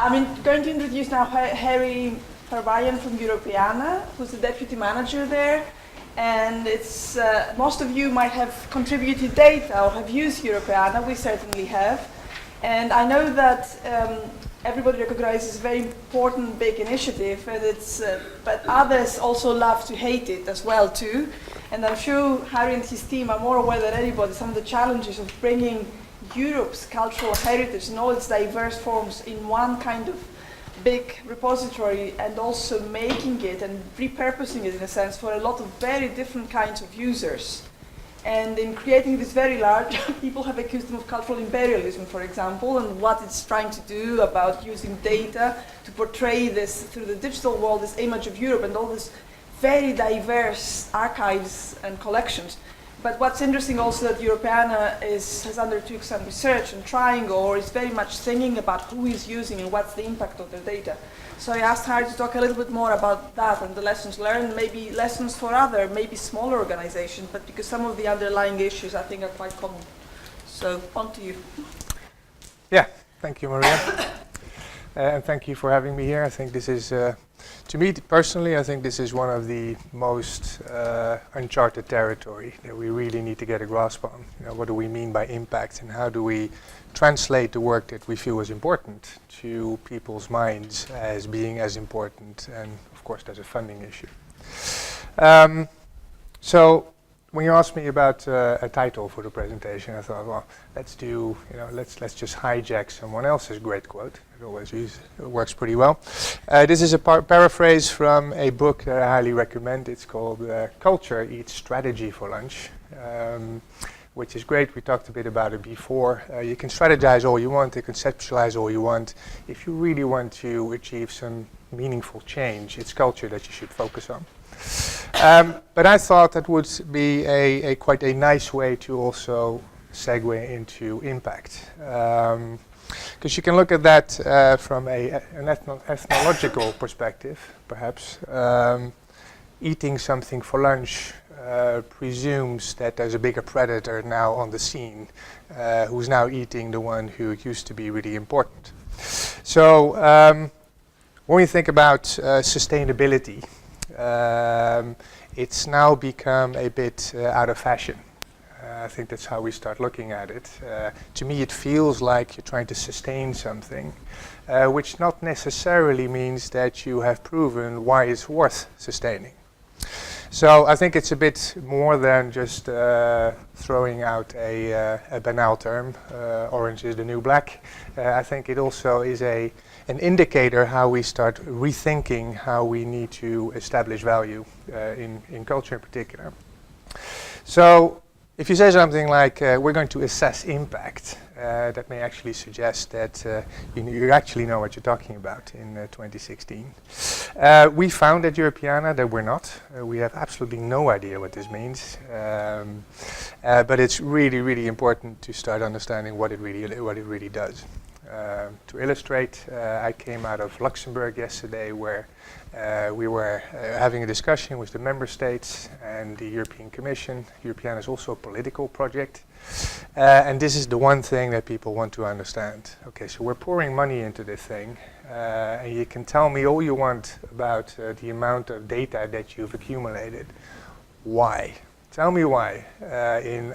I'm going to introduce now Harry Verwayen from Europeana, who's the deputy manager there. And it's most of you might have contributed data or have used Europeana. We certainly have. And I know that everybody recognizes it's a very important, big initiative, and but others also love to hate it as well too. And I'm sure Harry and his team are more aware than anybody some of the challenges of bringing Europe's cultural heritage in all its diverse forms in one kind of big repository, and also making it and repurposing it in a sense for a lot of very different kinds of users. And in creating this very large, people have accused them of cultural imperialism, for example, and what it's trying to do about using data to portray this through the digital world, this image of Europe and all these very diverse archives and collections. But what's interesting also that Europeana has undertook some research and trying, or is very much thinking about who is using and what's the impact of their data. So I asked Harry to talk a little bit more about that and the lessons learned, maybe lessons for other, maybe smaller organizations, but because some of the underlying issues I think are quite common. So on to you. Yeah, thank you, Maria. And thank you for having me here. I think this is, to me personally, I think this is one of the most uncharted territory that we really need to get a grasp on. You know, what do we mean by impact, and how do we translate the work that we feel is important to people's minds as being as important? And of course, there's a funding issue. So when you asked me about a title for the presentation, I thought, well, let's just hijack someone else's great quote. It works pretty well. This is a paraphrase from a book that I highly recommend. It's called Culture Eats Strategy for Lunch, which is great. We talked a bit about it before. You can strategize all you want, you can conceptualize all you want. If you really want to achieve some meaningful change, it's culture that you should focus on. But I thought that would be quite a nice way to also segue into impact. Because you can look at that from an ethnological perspective, perhaps. Eating something for lunch presumes that there's a bigger predator now on the scene, who's now eating the one who used to be really important. So when we think about sustainability, it's now become a bit out of fashion. I think that's how we start looking at it. To me, it feels like you're trying to sustain something, which not necessarily means that you have proven why it's worth sustaining. So I think it's a bit more than just throwing out a banal term, orange is the new black. I think it also is an indicator how we start rethinking how we need to establish value in culture in particular. So if you say something like, we're going to assess impact, that may actually suggest that you actually know what you're talking about in 2016. We found at Europeana that we're not. We have absolutely no idea what this means. But it's really, really important to start understanding what it really does. To illustrate, I came out of Luxembourg yesterday, where we were having a discussion with the member states and the European Commission. Europeana is also a political project. And this is the one thing that people want to understand. Okay, so we're pouring money into this thing, and you can tell me all you want about the amount of data that you've accumulated. Why? Tell me why, in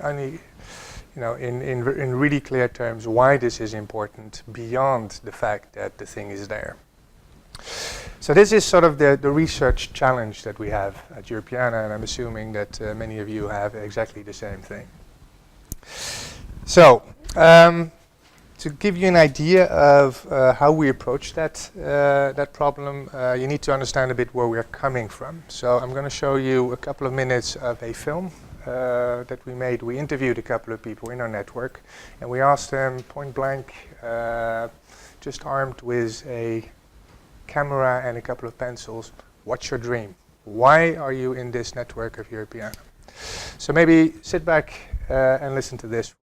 really clear terms, why this is important beyond the fact that the thing is there. So this is sort of the research challenge that we have at Europeana, and I'm assuming that many of you have exactly the same thing. So, to give you an idea of how we approach that problem, you need to understand a bit where we're coming from. So I'm going to show you a couple of minutes of a film that we made. We interviewed a couple of people in our network, and we asked them point blank, just armed with a camera and a couple of pencils, what's your dream? Why are you in this network of Europeana? So maybe sit back and listen to this.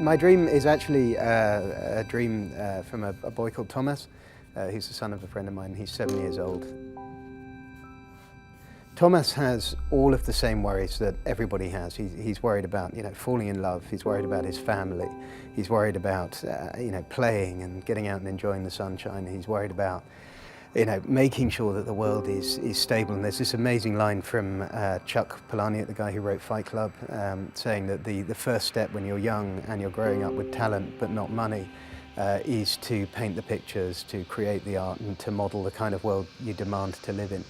My My dream is actually a dream from a boy called Thomas, who's the son of a friend of mine. He's 7 years old. Thomas has all of the same worries that everybody has. He's worried about, falling in love. He's worried about his family. He's worried about, playing and getting out and enjoying the sunshine. He's worried about, making sure that the world is stable. And there's this amazing line from Chuck Palahniuk, the guy who wrote Fight Club, saying that the first step when you're young and you're growing up with talent but not money is to paint the pictures, to create the art, and to model the kind of world you demand to live in.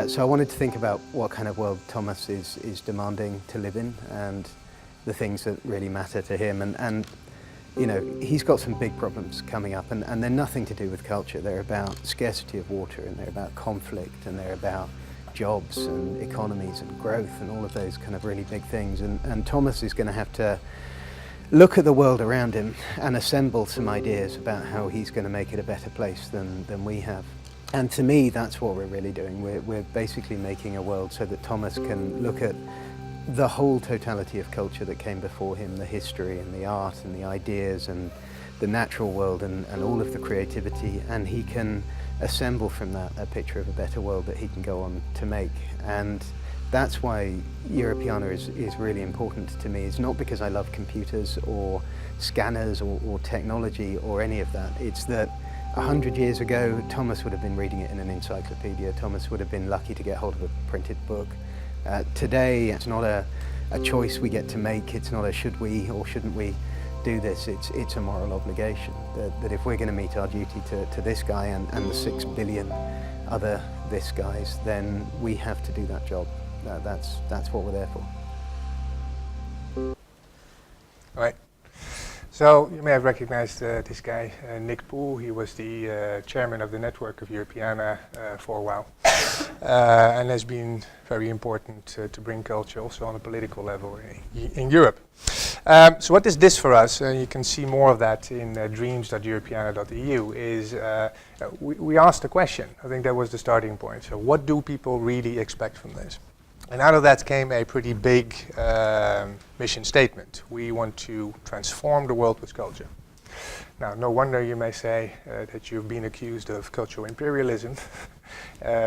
So I wanted to think about what kind of world Thomas is demanding to live in and the things that really matter to him. And he's got some big problems coming up, and they're nothing to do with culture. They're about scarcity of water, and they're about conflict, and they're about jobs and economies and growth and all of those kind of really big things. And Thomas is going to have to look at the world around him and assemble some ideas about how he's going to make it a better place than we have. And to me, that's what we're really doing. We're basically making a world so that Thomas can look at the whole totality of culture that came before him, the history and the art and the ideas and the natural world and all of the creativity, and he can assemble from that a picture of a better world that he can go on to make. And that's why Europeana is really important to me. It's not because I love computers or scanners or technology or any of that. It's that 100 years ago, Thomas would have been reading it in an encyclopedia. Thomas would have been lucky to get hold of a printed book. Today, it's not a choice we get to make. It's not a should we or shouldn't we do this. It's a moral obligation that if we're going to meet our duty to this guy and the 6 billion other this guys, then we have to do that job. That's what we're there for. All right. So you may have recognized this guy, Nick Poole. He was the chairman of the network of Europeana for a while, and has been very important to bring culture also on a political level in Europe. So what is this for us? You can see more of that in dreams.europeana.eu. We asked a question. I think that was the starting point. So what do people really expect from this? And out of that came a pretty big mission statement. We want to transform the world with culture. Now, no wonder you may say that you've been accused of cultural imperialism.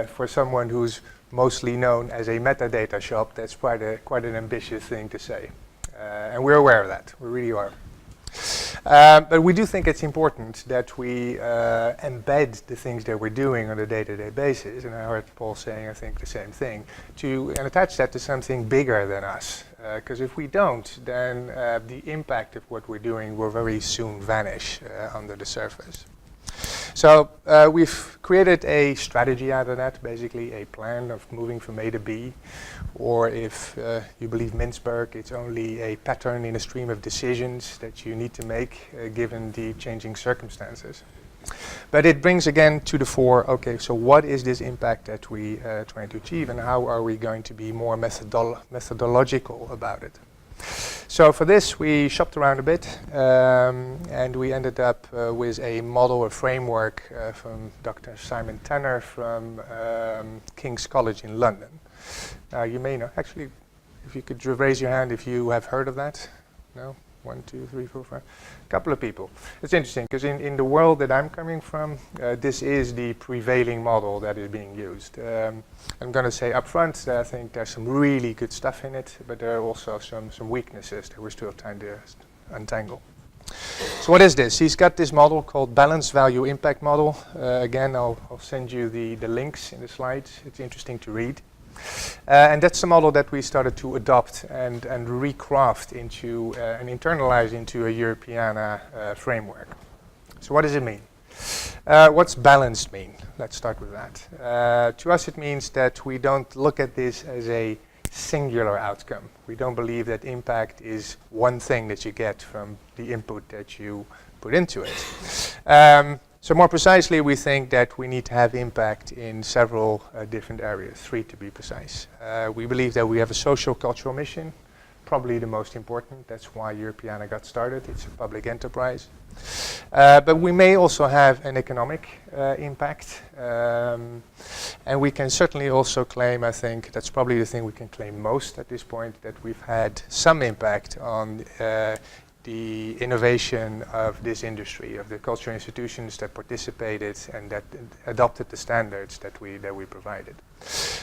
For someone who's mostly known as a metadata shop, that's quite an ambitious thing to say. And we're aware of that. We really are. But we do think it's important that we embed the things that we're doing on a day-to-day basis, and I heard Paul saying, I think, the same thing, and attach that to something bigger than us. Because if we don't, then the impact of what we're doing will very soon vanish under the surface. So we've created a strategy out of that, basically a plan of moving from A to B, or if you believe Mintzberg, it's only a pattern in a stream of decisions that you need to make given the changing circumstances. But it brings again to the fore, okay, so what is this impact that we trying to achieve, and how are we going to be more methodological about it? So for this, we shopped around a bit, and we ended up with a model, a framework from Dr. Simon Tanner from King's College in London. Now you may know, actually, if you could raise your hand if you have heard of that. No? 1, 2, 3, 4, 5. A couple of people. It's interesting because in the world that I'm coming from, this is the prevailing model that is being used. I'm going to say up front that I think there's some really good stuff in it, but there are also some weaknesses that we're still trying to untangle. So what is this? He's got this model called Balanced Value Impact Model. Again, I'll send you the links in the slides. It's interesting to read. And that's the model that we started to adopt and recraft into and internalize into a Europeana framework. So what does it mean? What's balanced mean? Let's start with that. To us it means that we don't look at this as a singular outcome. We don't believe that impact is one thing that you get from the input that you put into it. So more precisely, we think that we need to have impact in several different areas, 3 to be precise. We believe that we have a social cultural mission, probably the most important. That's why Europeana got started. It's a public enterprise. But we may also have an economic impact. And we can certainly also claim, I think, that's probably the thing we can claim most at this point, that we've had some impact on the innovation of this industry, of the cultural institutions that participated and that adopted the standards that we provided.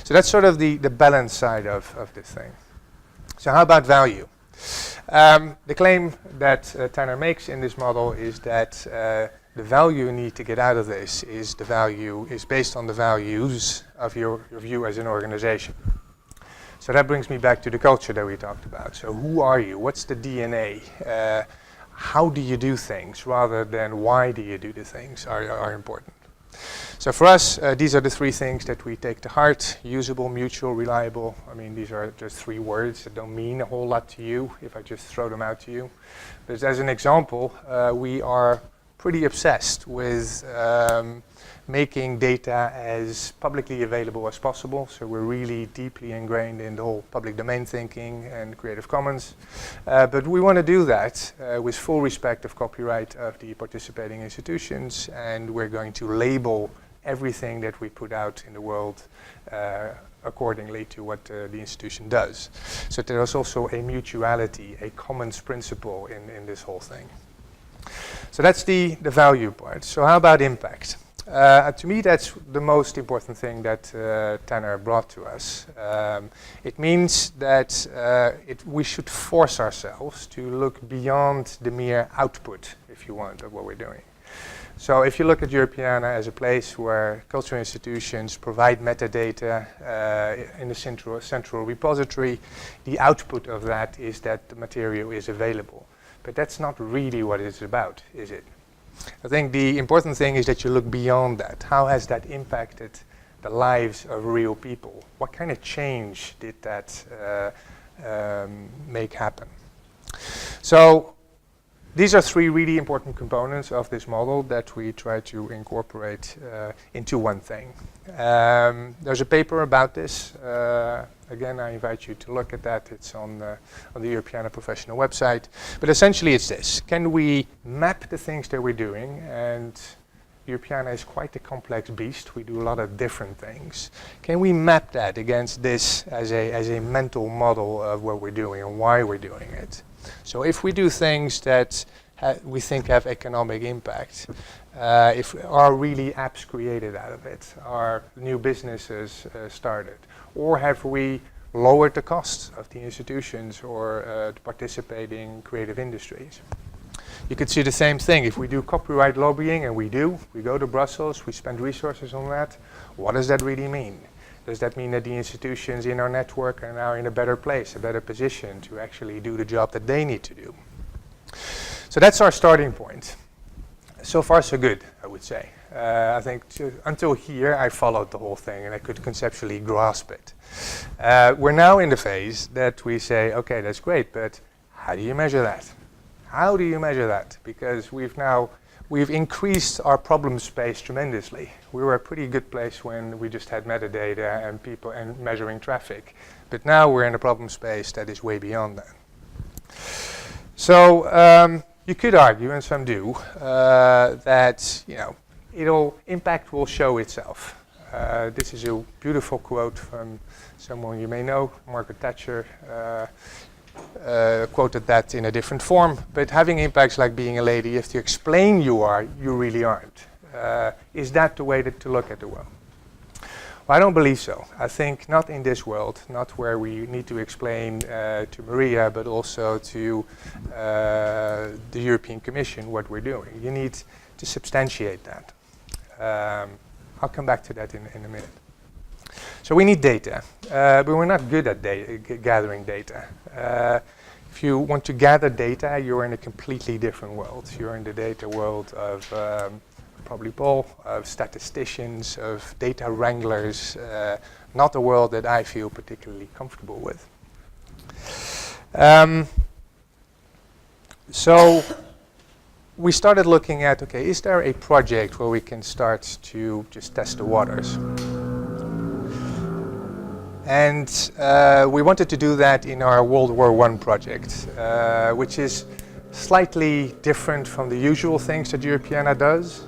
So that's sort of the balance side of this thing. So how about value? The claim that Tanner makes in this model is that the value you need to get out of this is based on the values of you as an organization. So that brings me back to the culture that we talked about. So who are you? What's the DNA? How do you do things rather than why do you do the things are important. So for us, these are the three things that we take to heart: usable, mutual, reliable. I mean, these are just three words that don't mean a whole lot to you if I just throw them out to you. But as an example, we are pretty obsessed with making data as publicly available as possible. So we're really deeply ingrained in the whole public domain thinking and Creative Commons. But we want to do that with full respect of copyright of the participating institutions, and we're going to label everything that we put out in the world accordingly to what the institution does. So there is also a mutuality, a commons principle in this whole thing. So that's the value part. So how about impact? To me, that's the most important thing that Tanner brought to us. It means that we should force ourselves to look beyond the mere output, if you want, of what we're doing. So if you look at Europeana as a place where cultural institutions provide metadata in the central repository, the output of that is that the material is available. But that's not really what it's about, is it? I think the important thing is that you look beyond that. How has that impacted the lives of real people? What kind of change did that make happen? So these are three really important components of this model that we try to incorporate into one thing. There's a paper about this. Again, I invite you to look at that. It's on the Europeana professional website. But essentially it's this. Can we map the things that we're doing? And Europeana is quite a complex beast. We do a lot of different things. Can we map that against this as a mental model of what we're doing and why we're doing it? So if we do things that we think have economic impact, if are really apps created out of it, are new businesses started, or have we lowered the costs of the institutions or the participating creative industries? You could see the same thing. If we do copyright lobbying, and we go to Brussels, we spend resources on that, what does that really mean? Does that mean that the institutions in our network are now in a better place, a better position to actually do the job that they need to do? So that's our starting point. So far so good, I would say. I think until here I followed the whole thing and I could conceptually grasp it. We're now in the phase that we say, okay, that's great, but how do you measure that? How do you measure that? Because we've increased our problem space tremendously. We were a pretty good place when we just had metadata and people and measuring traffic. But now we're in a problem space that is way beyond that. So you could argue, and some do, that impact will show itself. This is a beautiful quote from someone you may know, Margaret Thatcher. Quoted that in a different form, but having impacts like being a lady, you have to explain you really aren't. Is that the way to look at the world? Well, I don't believe so. I think not in this world, not where we need to explain to Maria, but also to the European Commission what we're doing. You need to substantiate that. I'll come back to that in a minute. So we need data, but we're not good at gathering data. If you want to gather data, you're in a completely different world. You're in the data world of probably Paul, of statisticians, of data wranglers, not a world that I feel particularly comfortable with. So we started looking at, okay, is there a project where we can start to just test the waters? And we wanted to do that in our World War I project, which is slightly different from the usual things that Europeana does.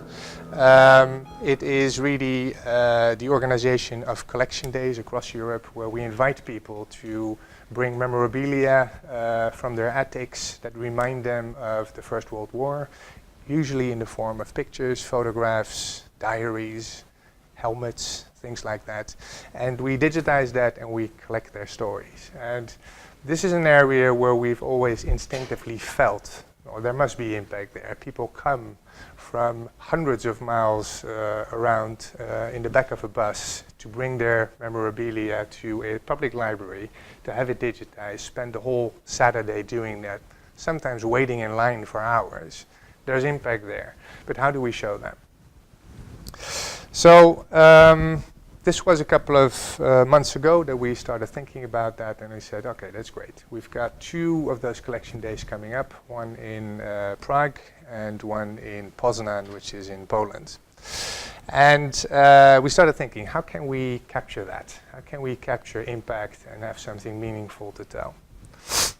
It is really the organization of collection days across Europe, where we invite people to bring memorabilia from their attics that remind them of the First World War, usually in the form of pictures, photographs, diaries, helmets, things like that. And we digitize that and we collect their stories. And this is an area where we've always instinctively felt, oh, there must be impact there. People come from hundreds of miles around in the back of a bus to bring their memorabilia to a public library, to have it digitized, spend the whole Saturday doing that, sometimes waiting in line for hours. There's impact there. But how do we show that? So this was a couple of months ago that we started thinking about that, and we said, okay, that's great. We've got 2 of those collection days coming up, one in Prague and one in Poznan, which is in Poland. And we started thinking, how can we capture that? How can we capture impact and have something meaningful to tell?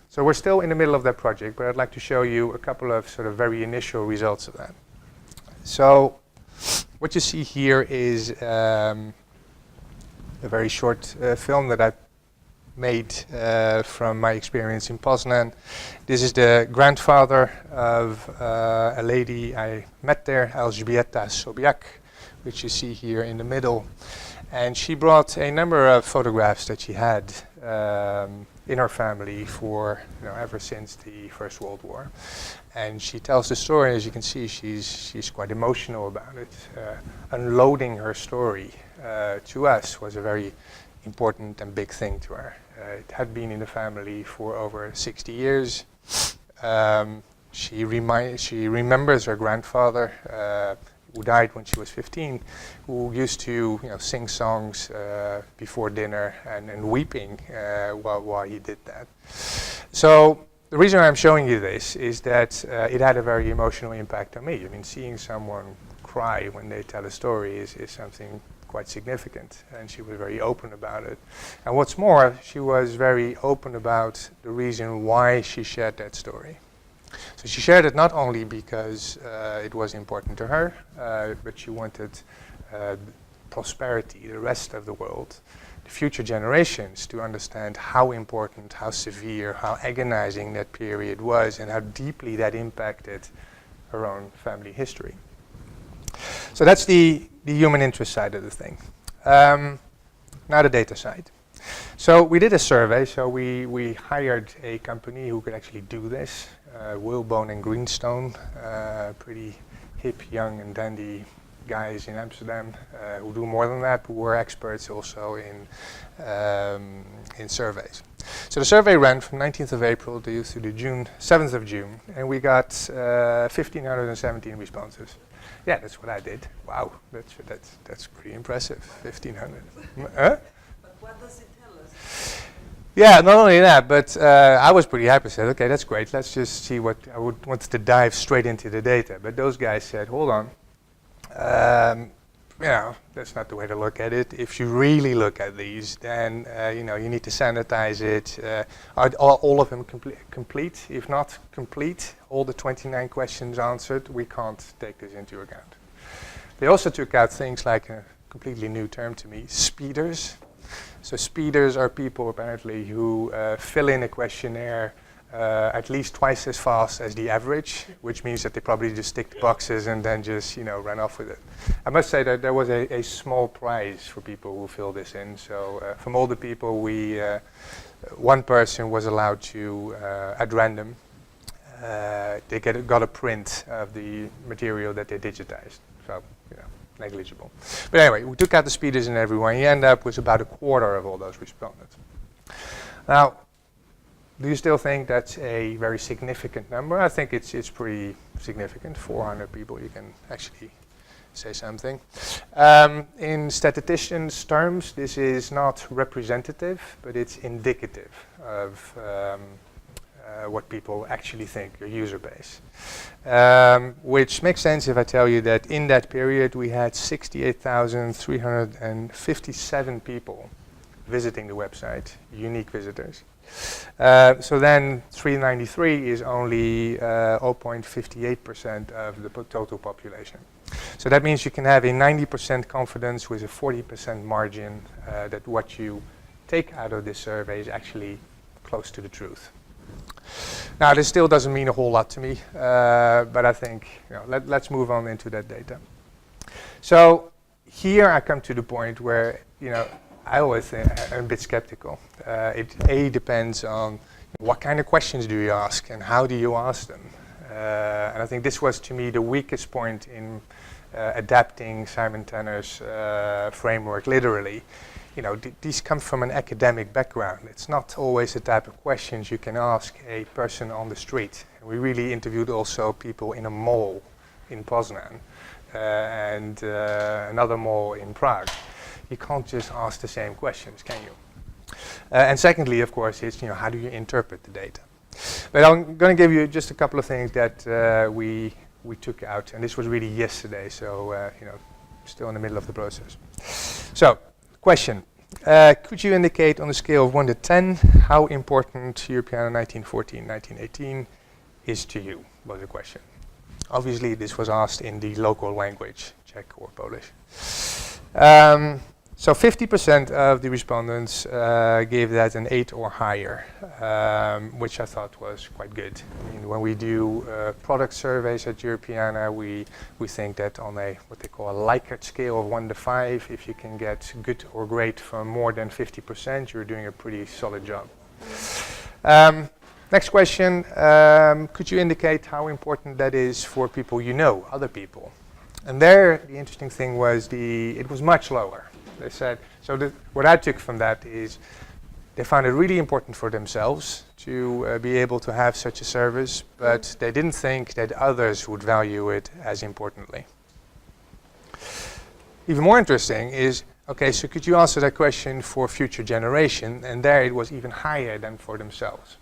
So we're still in the middle of that project, but I'd like to show you a couple of sort of very initial results of that. So what you see here is a very short film that I made from my experience in Poznan. This is the grandfather of a lady I met there, Elżbieta Sobiak, which you see here in the middle. And she brought a number of photographs that she had in her family for, ever since the First World War. And she tells the story, as you can see, she's quite emotional about it. Unloading her story to us was a very important and big thing to her. It had been in the family for over 60 years. She remembers her grandfather, who died when she was 15, who used to sing songs before dinner and weeping while he did that. So the reason I'm showing you this is that it had a very emotional impact on me. I mean, seeing someone cry when they tell a story is something quite significant, and she was very open about it. And what's more, she was very open about the reason why she shared that story. So she shared it not only because it was important to her, but she wanted prosperity, the rest of the world, the future generations, to understand how important, how severe, how agonizing that period was, and how deeply that impacted her own family history. So that's the human interest side of the thing. Now the data side. So we did a survey, so we hired a company who could actually do this, Wilbone and Greenstone, pretty hip, young and dandy guys in Amsterdam who do more than that, who were experts also in surveys. So the survey ran from 19th of April to the 7th of June, and we got 1,517 responses. Yeah, that's what I did. Wow, that's pretty impressive. 1,500. But what does it tell us? Yeah, not only that, but I was pretty happy. Said, okay, that's great. Let's just see what I wanted to dive straight into the data. But those guys said, hold on. That's not the way to look at it. If you really look at these, then you need to sanitize it. Are all of them complete? If not complete, all the 29 questions answered, we can't take this into account. They also took out things like a completely new term to me, speeders. So speeders are people apparently who fill in a questionnaire at least twice as fast as the average, which means that they probably just tick the boxes and then just run off with it. I must say that there was a small prize for people who fill this in. So from all the people, one person was allowed to, at random, they got a print of the material that they digitized. So negligible. But anyway, we took out the speeders and everyone. You end up with about a quarter of all those respondents. Now, do you still think that's a very significant number? I think it's pretty significant. 400 people, you can actually say something. In statisticians' terms, this is not representative, but it's indicative of what people actually think, your user base. Which makes sense if I tell you that in that period we had 68,357 people visiting the website, unique visitors. So then 393 is only 0.58% of the total population. So that means you can have a 90% confidence with a 40% margin that what you take out of this survey is actually close to the truth. Now, this still doesn't mean a whole lot to me, but I think let's move on into that data. So here I come to the point where I always think I'm a bit skeptical. It depends on what kind of questions do you ask and how do you ask them. And I think this was to me the weakest point in adapting Simon Tanner's framework literally. These come from an academic background. It's not always the type of questions you can ask a person on the street. And we really interviewed also people in a mall in Poznan and another mall in Prague. You can't just ask the same questions, can you? And secondly, of course, is how do you interpret the data? But I'm going to give you just a couple of things that we took out, and this was really yesterday, so still in the middle of the process. So, question: could you indicate on a scale of 1 to 10 how important Europeana 1914-1918 is to you? Was the question. Obviously, this was asked in the local language, Czech or Polish. So 50% of the respondents gave that an 8 or higher, which I thought was quite good. I mean, when we do product surveys at Europeana, we think that on a what they call a Likert scale of 1 to 5, if you can get good or great from more than 50%, you're doing a pretty solid job. Next question, could you indicate how important that is for people other people? And there, the interesting thing was it was much lower. They said, what I took from that is they found it really important for themselves to be able to have such a service, but they didn't think that others would value it as importantly. Even more interesting is, okay, so could you answer that question for future generation? And there it was even higher than for themselves.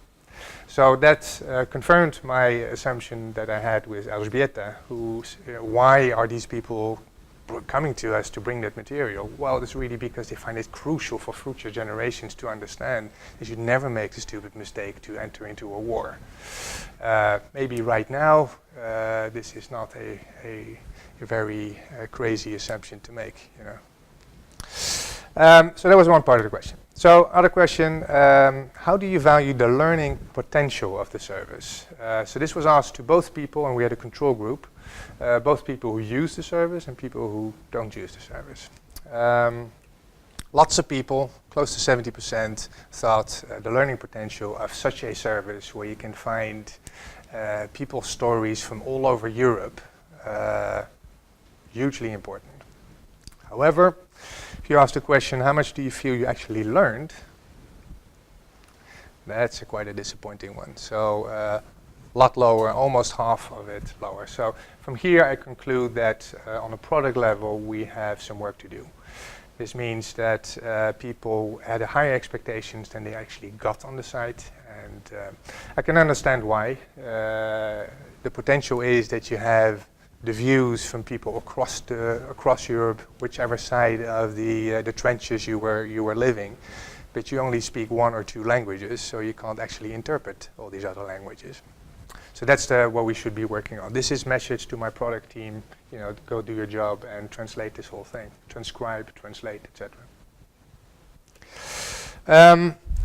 So that confirmed my assumption that I had with Elżbieta, why are these people coming to us to bring that material? Well, it's really because they find it crucial for future generations to understand they should never make the stupid mistake to enter into a war. Maybe right now, this is not a very crazy assumption to make, So that was one part of the question. So, other question, how do you value the learning potential of the service? So this was asked to both people, and we had a control group, both people who use the service and people who don't use the service. Lots of people, close to 70%, thought the learning potential of such a service where you can find people's stories from all over Europe, hugely important. However, if you ask the question, how much do you feel you actually learned? That's quite a disappointing one. So a lot lower, almost half of it lower. So from here I conclude that on a product level we have some work to do. This means that people had a higher expectations than they actually got on the site, and I can understand why. The potential is that you have the views from people across Europe, whichever side of the trenches you were living, but you only speak 1 or 2 languages, so you can't actually interpret all these other languages. So that's what we should be working on. This is message to my product team, go do your job and translate this whole thing, transcribe, translate, etc.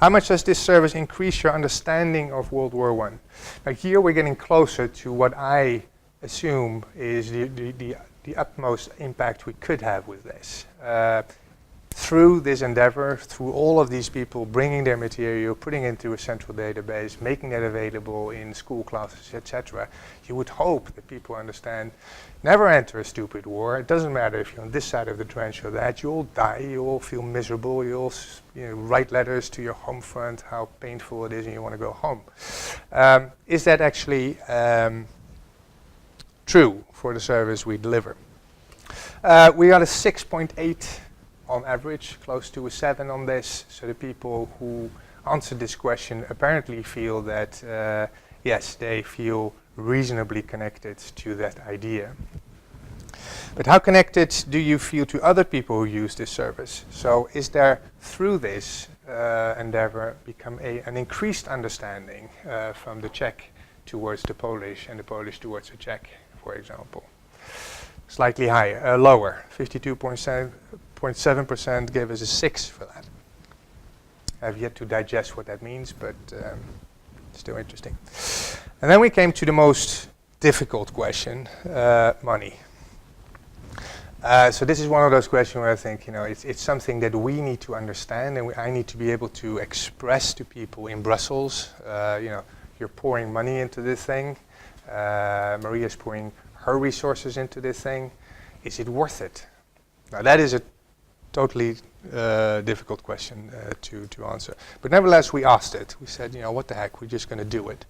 How much does this service increase your understanding of World War I? Now here we're getting closer to what I assume is the utmost impact we could have with this. Through this endeavor, through all of these people bringing their material, putting it into a central database, making that available in school classes, etc., you would hope that people understand, never enter a stupid war. It doesn't matter if you're on this side of the trench or that, you all die, you all feel miserable, you all write letters to your home front, how painful it is and you want to go home. Is that actually true for the service we deliver? We got a 6.8 on average, close to a 7 on this. So the people who answered this question apparently feel that, yes, they feel reasonably connected to that idea. But how connected do you feel to other people who use this service? So is there, through this endeavor, become an increased understanding from the Czech towards the Polish and the Polish towards the Czech, for example? Slightly higher, lower, 52.7% gave us a 6 for that. I've yet to digest what that means, but still interesting. And then we came to the most difficult question, money. So this is one of those questions where I think, it's something that we need to understand, and I need to be able to express to people in Brussels, you're pouring money into this thing, Maria's pouring her resources into this thing. Is it worth it? Now that is a totally difficult question to answer. But nevertheless, we asked it. We said, what the heck, we're just going to do it.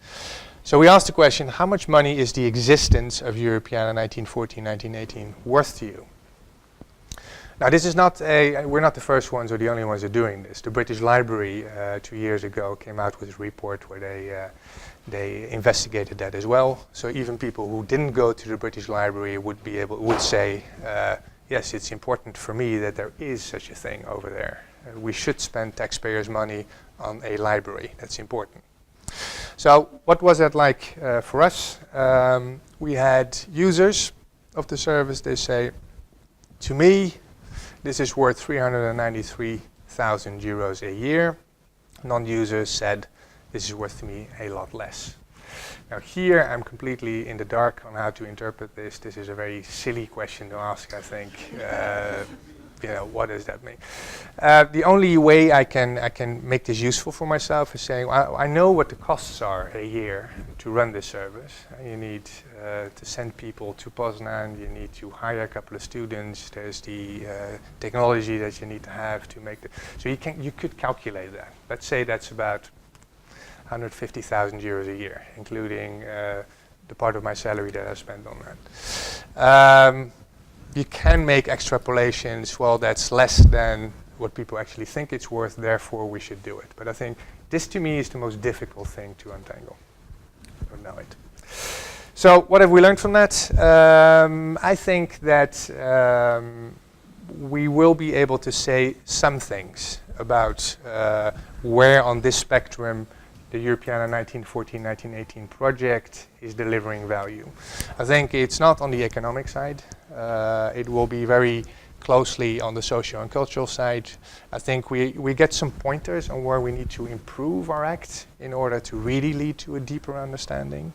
So we asked the question, how much money is the existence of Europeana 1914-1918 worth to you? Now this is not we're not the first ones or the only ones who are doing this. The British Library 2 years ago came out with a report where they investigated that as well. So even people who didn't go to the British Library would say, yes, it's important for me that there is such a thing over there. We should spend taxpayers' money on a library. That's important. So what was that like for us? We had users of the service. They say, to me, this is worth 393,000 euros a year. Non-users said, this is worth to me a lot less. Now here I'm completely in the dark on how to interpret this. This is a very silly question to ask, I think. What does that mean? The only way I can make this useful for myself is saying, I know what the costs are a year to run this service. You need to send people to Poznan, you need to hire a couple of students, there's the technology that you need to have to make so you could calculate that. Let's say that's about 150,000 euros a year, including the part of my salary that I spend on that. You can make extrapolations, well, that's less than what people actually think it's worth, therefore we should do it. But I think this to me is the most difficult thing to untangle. I don't know it. So what have we learned from that? I think that we will be able to say some things about where on this spectrum the Europeana 1914-1918 project is delivering value. I think it's not on the economic side. It will be very closely on the social and cultural side. I think we get some pointers on where we need to improve our act in order to really lead to a deeper understanding.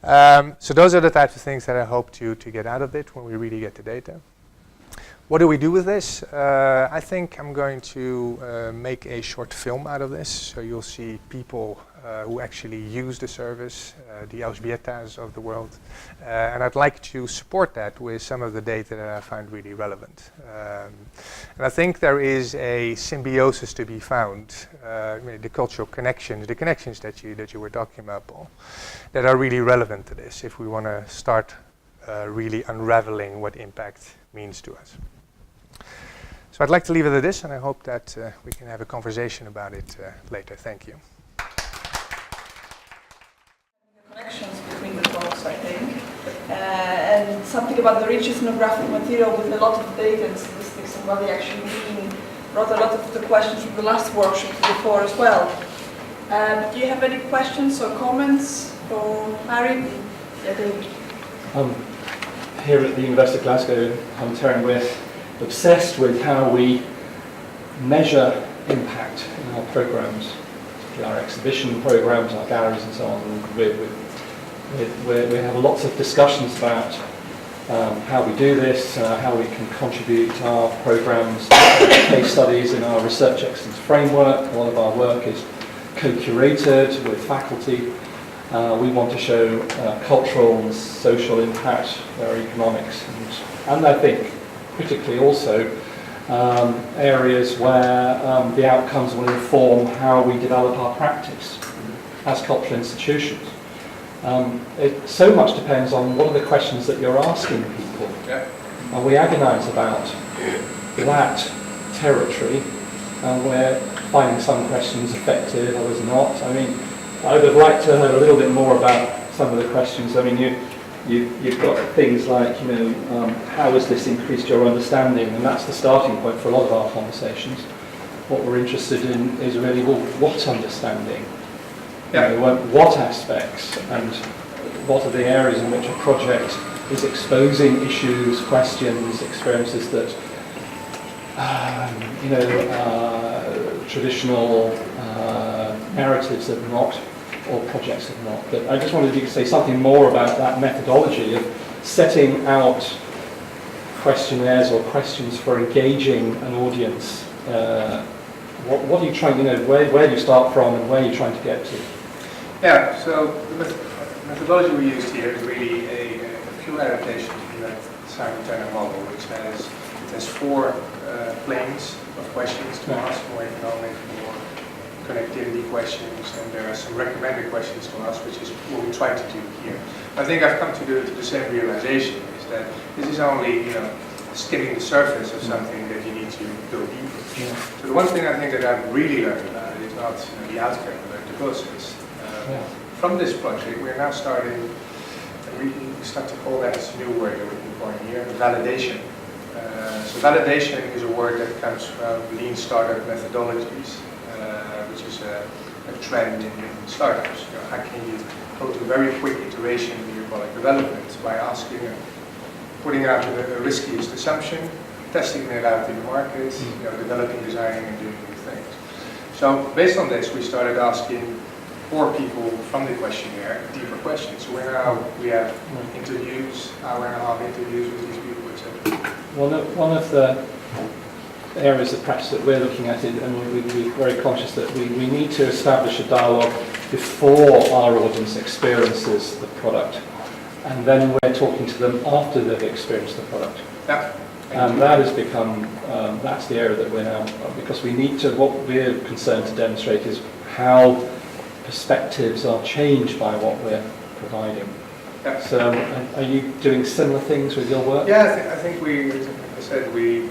So those are the types of things that I hope to get out of it when we really get the data. What do we do with this? I think I'm going to make a short film out of this. So you'll see people who actually use the service, the Elżbietas of the world. And I'd like to support that with some of the data that I find really relevant. And I think there is a symbiosis to be found. The cultural connections, the connections that you were talking about, Paul, that are really relevant to this if we want to start really unraveling what impact means to us. So I'd like to leave it at this, and I hope that we can have a conversation about it later. Thank you. Connections between the talks, I think, and something about the rich ethnographic material with a lot of data and statistics and what they actually mean brought a lot of the questions from the last workshop to the fore as well. Do you have any questions or comments for Harry? Yeah, David. Here at the University of Glasgow, we're obsessed with how we measure impact in our programmes, our exhibition programmes, our galleries and so on. And we have lots of discussions about how we do this, how we can contribute to our programmes, case studies in our research excellence framework. A lot of our work is co-curated with faculty. We want to show cultural and social impact, their economics, and I think critically also areas where the outcomes will inform how we develop our practice as cultural institutions. It so much depends on what are the questions that you're asking people. And we agonise about that territory, and we're finding some questions effective, others not. I mean, I would have liked to have heard a little bit more about some of the questions. I mean, you've got things like, how has this increased your understanding? And that's the starting point for a lot of our conversations. What we're interested in is really, well, what understanding? What aspects, and what are the areas in which a project is exposing issues, questions, experiences that traditional narratives have not, or projects have not. But I just wanted you to say something more about that methodology of setting out questionnaires or questions for engaging an audience. What are you trying, where do you start from and where are you trying to get to? Yeah, so the methodology we used here is really a few adaptations from that Simon Tanner model, which has 4 planes of questions to ask: more economic, more connectivity questions, and there are some recommended questions to ask, which is what we try to do here. I think I've come to the same realization, is that this is only skimming the surface of something that you need to go deeper. Yeah. So the one thing I think that I've really learned about it is not the outcome, but the process. From this project, we're now starting, we start to call that, it's a new word that we've been calling here, validation. So validation is a word that comes from lean startup methodologies, which is a trend in startups. How can you go to very quick iteration in your product development by asking and putting out the riskiest assumption, testing it out in the market, developing, designing, and doing new things. So based on this, we started asking 4 people from the questionnaire deeper questions. So we have interviews, hour-and-a-half interviews with these people, etc. One of the areas of practice that we're looking at, and we're very conscious that we need to establish a dialogue before our audience experiences the product, and then we're talking to them after they've experienced the product. Yeah. And that has become, that's the area that we're now, because we need to, what we're concerned to demonstrate is how perspectives are changed by what we're providing. Yeah. So are you doing similar things with your work? Yeah, I think like I said, we're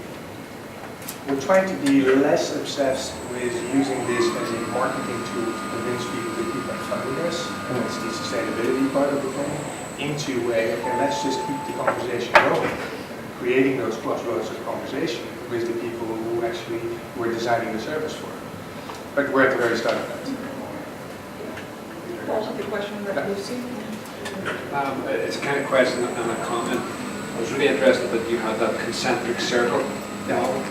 trying to be less obsessed with using this as a marketing tool to convince people that people are funding us, and that's the sustainability part of the thing, into a, okay, let's just keep the conversation going, creating those crossroads of conversation with the people who actually were designing the service for. But we're at the very start of that. Also the question that Lucy. It's a kind of question and a comment. I was really interested that you had that concentric circle model.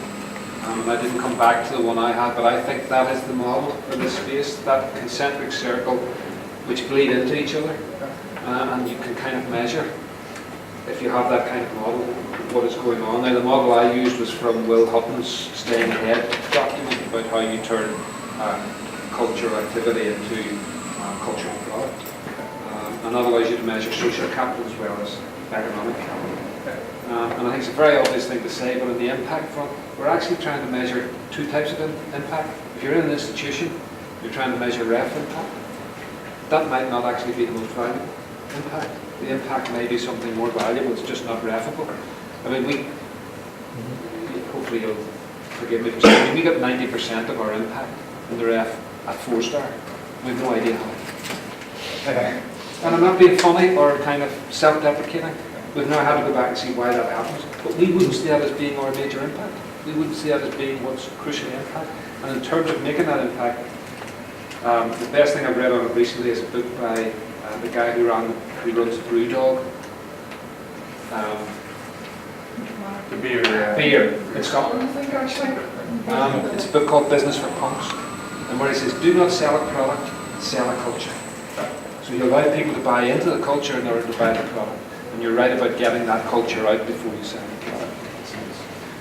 And I didn't come back to the one I had, but I think that is the model for this space, that concentric circle which bleed into each other. And you can kind of measure, if you have that kind of model, what is going on. Now the model I used was from Will Hutton's Staying Ahead document about how you turn culture activity into cultural product. And that allows you to measure social capital as well as economic capital. And I think it's a very obvious thing to say, but on the impact front, we're actually trying to measure 2 types of impact. If you're in an institution, you're trying to measure ref impact. That might not actually be the most valuable impact. The impact may be something more valuable, it's just not refable. I mean, hopefully you'll forgive me for saying, we got 90% of our impact in the ref at 4-star. We have no idea how. And I'm not being funny or kind of self-deprecating. We've now had to go back and see why that happens. But we wouldn't see that as being our major impact. We wouldn't see that as being what's crucially impact. And in terms of making that impact, the best thing I've read on it recently is a book by the guy who runs Brewdog. The beer. Beer in Scotland, I think, actually. It's a book called Business for Punks. And where he says, do not sell a product, sell a culture. So you allow people to buy into the culture in order to buy the product. And you're right about getting that culture out before you sell the product.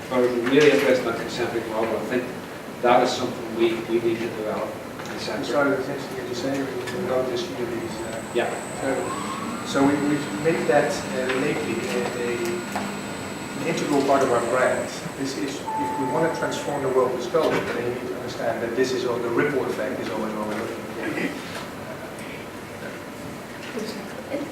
But I'm really interested in that concentric model. I think that is something we need to develop. Sorry, the things that you say, we notice here these. Yeah. So we've made that lately an integral part of our brand. This is, if we want to transform the world with culture, then you need to understand that this is all, the ripple effect is always what we're looking for.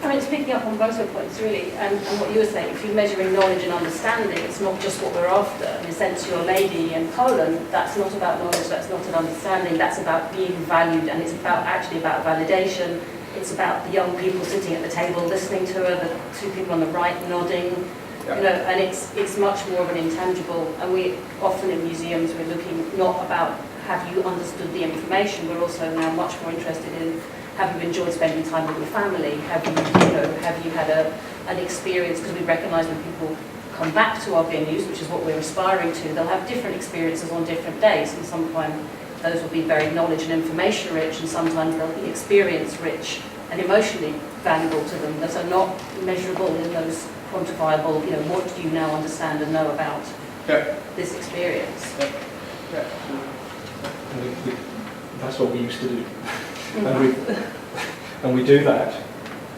I mean, it's picking up on both your points, really, and what you were saying. If you're measuring knowledge and understanding, it's not just what we're after. In a sense, your lady in Poland, that's not about knowledge, that's not an understanding, that's about being valued, and it's about actually about validation. it's about the young people sitting at the table listening to her, the two people on the right nodding, Yeah. you know, and it's much more of an intangible. And we often in museums we're looking not about have you understood the information, we're also now much more interested in have you enjoyed spending time with your family, have you had an experience, because we recognise when people come back to our venues, which is what we're aspiring to, they'll have different experiences on different days, and sometimes those will be very knowledge and information rich, and sometimes they'll be experience rich and emotionally valuable to them, that are not measurable in those quantifiable, you know, what do you now understand and know about this experience. That's what we used to do. And we do that,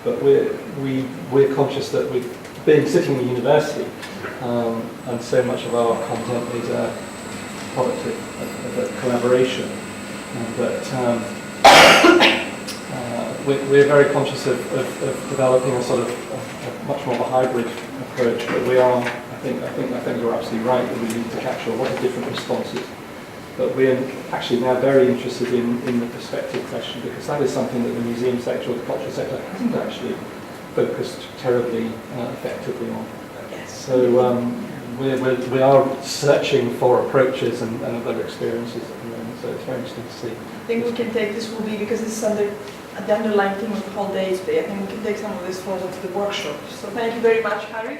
but we're conscious that we've been sitting in university, and so much of our content is a product of a collaboration, and that we're very conscious of developing a sort of a much more of a hybrid approach. But we are, I think you're absolutely right that we need to capture a lot of different responses. But we're actually now very interested in the perspective question, because that is something that the museum sector or the cultural sector hasn't actually focused terribly effectively on. Yes. So we are searching for approaches and other experiences at the moment, so it's very interesting to see. I think we can take this will be, because this is the underlying theme of the whole day today, I think we can take some of this forward to the workshop. So thank you very much, Harry.